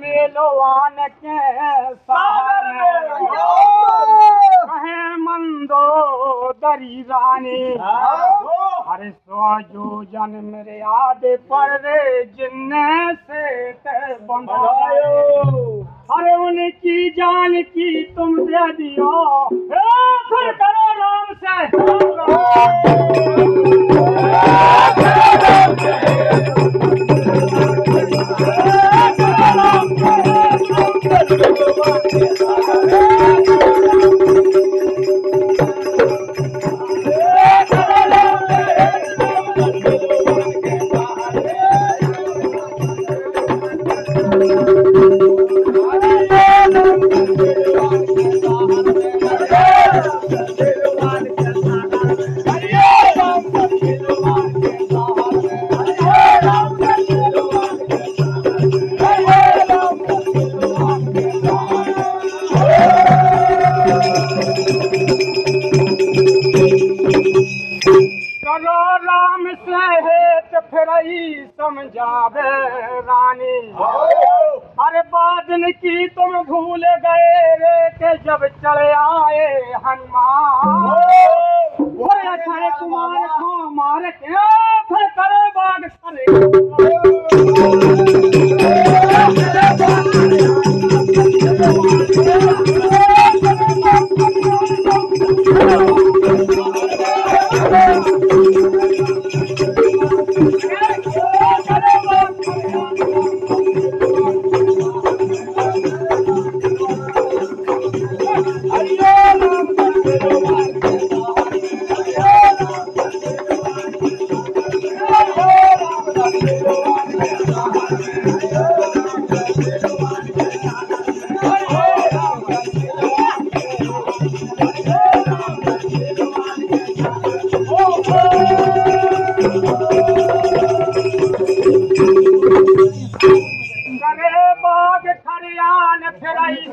मेलोवान के सागर में कहे मंदो दरी रानी अरे सो जन मेरे याद पर रे जिन्ने से ते बंधायो अरे उनकी जान की तुम दे दियो फिर करो राम समझावे रानी अरे बादल की तुम भूल गए रे के जब चले आए हनुमान अच्छा कुमार को मार के फिर करे बाग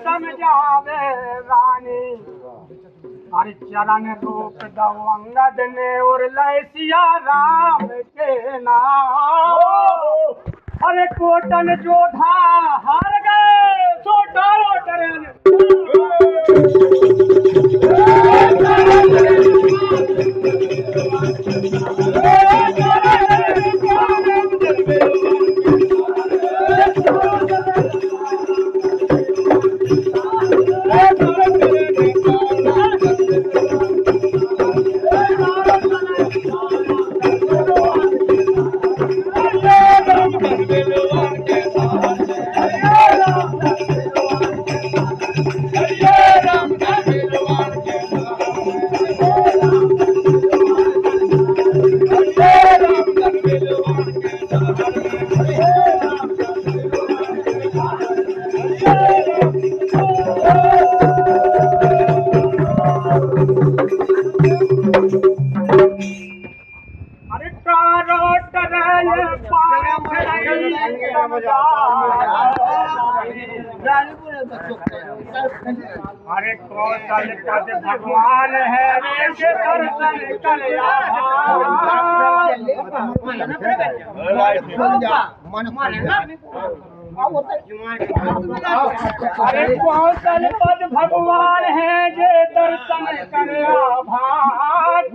समझावे रानी अरे चरण रूप दो अंगद ने और लैसिया राम के नाम अरे कोटन जोधा हार गए सो डालो टरेन अरे कौशल पद भगवान है वे दर्शन कलिया अरे कौशल पद भगवान है जे दर्शन कलिया भाग